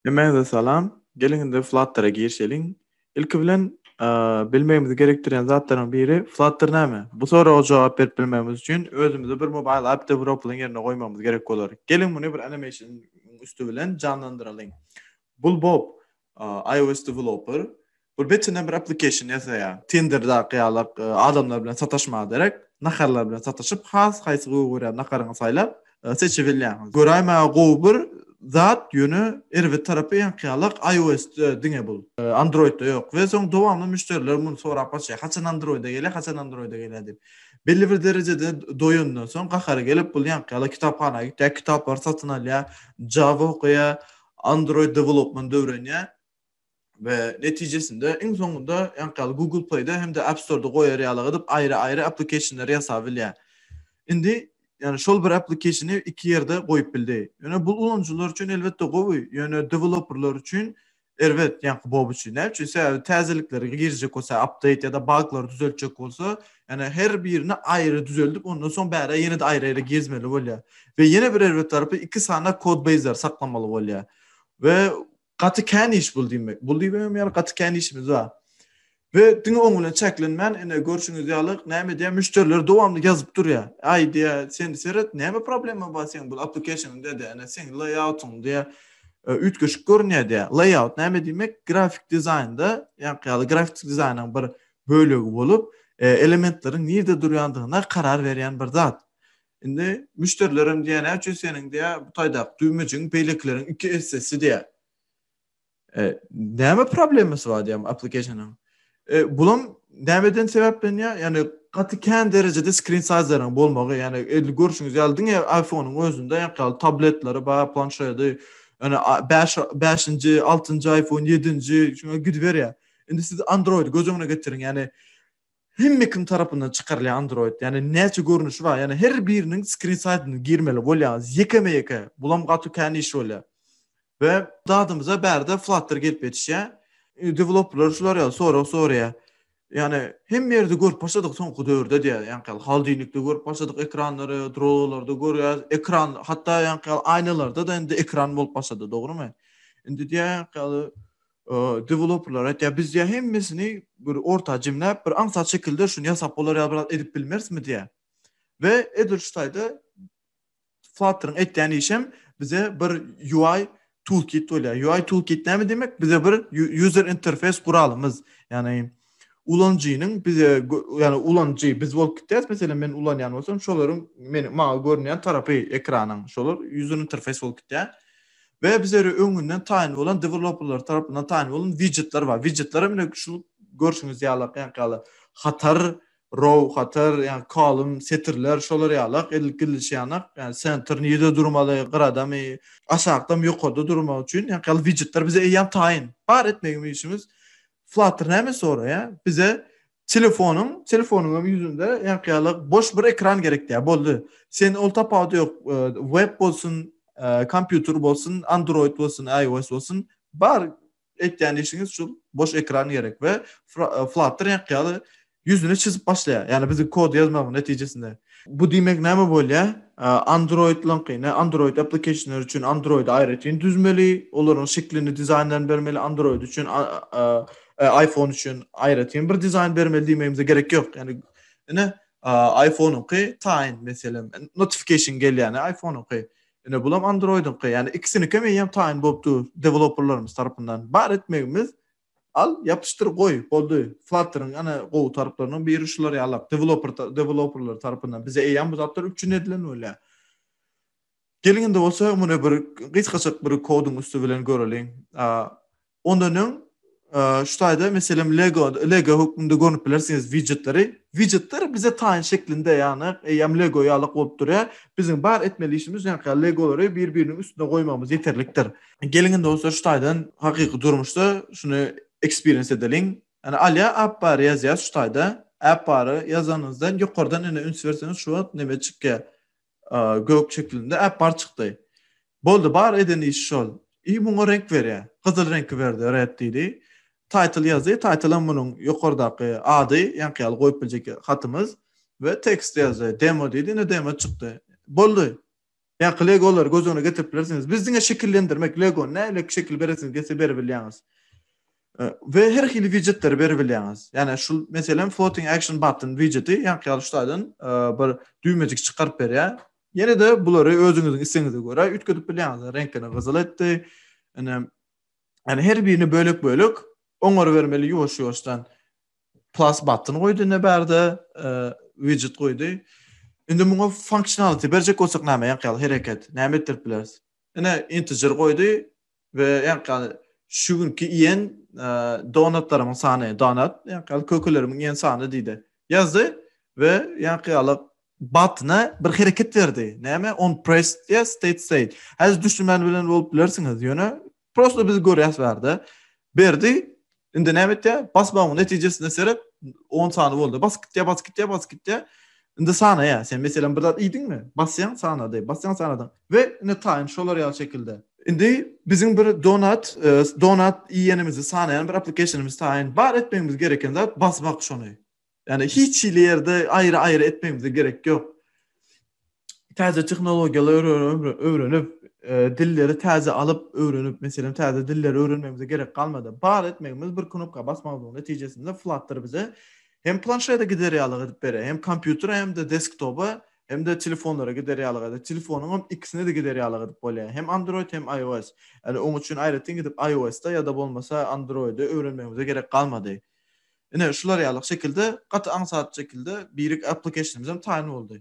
Hemede salam. Gelin Flutter'a girişelim. İlk bilen bilmemiz gerektiren zatların biri Flutter näme? Bu soruğa cevap berip bilmemiz üçün özümüzde bir mobile app development yerine koymamız gerek olur. Gelin bunu bir animation üstü bilen canlandıralım. Bul Bob iOS developer bir betine bir application ýasaya. Tinder'da kıyalık adamlar bilen sataşma derek, nakarlar bilen sataşıp has haýsy gowy nakarını saýlap seçibilýär. Göräýmä gowy bir zat yönü erwet tarapy ýankyýalyk iOS diňe bul. Android'da ýok. We soň dowamly müşteriler muny sorap başlaýar. Haçan Android'da gelýär, haçan Android'da gelýär diýip. Belli bir derejede doýundan soň gahary gelip bul ýankyýalyk kitapxana gitip kitaplar satyn alýar, Java okuýar, Android development öwrenýär. Ve netijesinde en sonunda ýankyýaly Google Play'da hem de App Store'da goýar ýalygydyp aýry-aýry applicationlar ýasabilýär. Indi yani şol bir application'ı iki yerde goýup bildi. Yani bu ulanyjylar üçin elbetde gowy, yani developerlar üçin elbet ýanky bob üçin. Näçe täzelikleri girecek bolsa, update ya da buglar düzeltjek bolsa, yani her birini aýry düzeldip ondan soň bära ýene de aýry-aýry gezmeli bolýar. Ve ýene bir elbet tarapy iki sana code base'ler saklamaly bolýar. Ve gaty kän iş bul diýmek. Bul diýmem ýa gaty kän işimiz bar. Ve diňe oňulan çeklenmän ene görşüňiz ýalyk näme diýär müşteriler dowamly ýazyp durýar. Ay diýär sen seret näme problema bar sen bu application dedi ene sen layout'un diýär ütgeşik görünýär diýär. Layout näme diýmek? Grafik dizaynda ýankyýaly grafik dizaynanyň bir bölegi bolup elementleriň nerede durýandygyna karar berýän bir zat. Indi müşterilerim diýär näçe seniň diýär bu taýdak düýmeçiň beýlekleriň iki essesi diýär. Näme problemasy bar diýär applicationyň? Bulam nämeden sebäplenýär? Yani gaty kän derejede screen size'laryň bolmagy, yani görşüňiz ýaldyň iPhone'un özünde ýankyýaly tabletleri bar, planşety, yani 5-nji, 6-njy iPhone, 7-nji şuna gidberýär. Indi siz Android gözüňe getiriň, yani hemmekin tarapyndan çykarylýar Android. Yani näçe görnüşi bar? Yani her biriniň screen size'yny girmeli bolýar. Yekeme-yeke. Bulam gaty kän iş bolýar. Ve dadymyza bärde Flutter gelip ýetişýär. Developerlar şular ýa soraýar. Yani hem yerde görüp başladyk soňky döwürde diýär. Ýanky haldyňlykda görüp başladyk ekranlary, drawlarda görýär. Ekran hatda ýanky aýnalarda da indi ekran bolup başlady, dogrymy? Indi diýär developerlar aýtýar biz diýär hemmesini bir orta jemläp bir aňsat şekilde şunu ýasap bolar ýa edip bilmersmi diýär. Ve edil şutaýda Flutter'ın etdiğini işem bize bir UI toolkit bolýar. UI toolkit näme demek? Bize bir user interface kuralymız. Yani ulanjynyň bize yani ulanjy biz bolup gitdiýäs. Mesela men ulanýan bolsam şolaryň maňa görünýän tarapy ekranyň şolar user interface bolup gitdiýär. Ve bize öňünden taýin bolan developerlar tarapyndan taýin bolan widgetler bar. Widgetler mine şu görşüňiz ýalyk ýanky hatar row, hatar yani column, setirler şolar ýalyk elkilişýanak. Yani center nide durmaly, gradamy, aşagdam ýokarda durmak üçin ýanky widgetler bize eýan taýin. Bar etmegimiz işimiz Flutter näme soraýar? Bize telefonuň ýüzünde ýanky boş bir ekran gerek diýär. Boldy. Sen ol tapawdy ýok, web bolsun, kompýuter bolsun, Android bolsun, iOS bolsun, bar etýän işiňiz şu boş ekran gerek we Flutter ýanky yüzünü çizip başlaýar. Yani bizi kod yazmagyň netijesinde. Bu diýmek näme bolýar? Android applicationlar üçin Android aýratyn düzmeli, olaryň şeklini, dizaynlaryny bermeli. Android üçin iPhone üçin aýratyn bir dizayn bermeli diýmemize gerek ýok. Yani iPhone'unky taýin meselem notification gelýär, iPhone'unky. Bulam Android'unky. Yani ikisini kemeýem taýin bolupdy developerlarymyz tarapyndan. Bar etmegimiz al yapıştır goý boldy. Flutter'ın ana gowy taraplarynyň biri şular ýalap developerlar tarapyndan bize eýan bu zatlar üçin edilen öýle. Gelinginde bolsa muny bir gysgaçak bir koduň üstü bilen görelim. Ondan şu taýda meselem Lego hökmünde görüp bilersiňiz widgetleri bize taýin şeklinde ýany eýam Lego ýalyk bolup durýar. Bizim bar etmeli işimiz ýanky Legolary bir-biriniň üstüne goýmamız ýeterlikdir. Gelinginde bolsa şu taýdan hakyky durmuşda şunu experience edelim. Yani alya app bar ýazýar şu taýda. App bary ýazanyňızdan ýokardan ene üns berseňiz şu wagt näme çykýar? Gök şeklinde app bar çykdy. Boldy bar eden iş şol. Buňa renk berýär. Gyzyl renki berdi, red diýdi. Title ýazy, title'ın munyň ýokardaky ady, ýanky goýup biljek hatymyz we text ýazy, demo diýdi, ne demo çykdy. Boldy. Yani Lego'lar göz önüne getirip bilersiniz. Bizdiňe şekillendirmek Lego näle şekil beresiniz gelse beri bilýäňiz. Ve her hili widgetleri beri bilýäňiz. Yani şu meselem floating action button widgeti ýa-ni şutadan bir düýmejik çykaryp berýär. Ýene de bulary özüňiziň isleňize görä ütkedip bilýäňiz. Renkini gyzyl etdi. Yani her birini bölük oňary bermeli ýuwaş-ýuwaşdan plus button goýdy ne berde widget goýdy. Indi muňa functionality berjek bolsak näme ýa-ni hereket, näme etdirip bilersiz. Ene integer goýdy we ýa-ni şu günkü iýen donatlarymyň sany, donat ýa-ni kökelerimin iýen sany diýdi. Ýazdy we ýa-ni butna bir hereket berdi. Näme? On pressed ya state. Häzir düşünmän bilen bolup bilersiňiz ýöne. Prosto biz görýäs berdi. Indi näme etdi? Basmagyň netijesinde serep 10 sany boldy. Bas gitdi. Indi sana ya. Sen mesela bir zat iýdingmi? Basýan sana diýip, basýan sanadan. We indi time şolar ýaly şekilde. Indi bizim bir donat iýenimizi sanayan bir applicationymyz taýin bar etmemiz gereken zat basmak şonu. Yani hiç ýerde aýry etmemiz gerek ýok. Täze tehnologiýalar öwrenip, dilleri täze alıp öwrenip, meselem täze dilleri öwrenmemize gerek kalmady. Bar etmemiz bir knopka basmagyň netijesinde Flutter bize hem planşete giderýärlik edip berer, hem kompýutere hem de desktop'a hem de telefonlara giderýärlik edip, telefonuň ikisine de giderýärlik edip bolýar. Hem Android hem iOS. Yani oň üçin aýratyn gidip iOS'da ya da bolmasa Android'de öwrenmemize gerek kalmady. Ene şular ýaly şekilde gaty aňsat şekilde birik applicationymyz hem taýin boldy.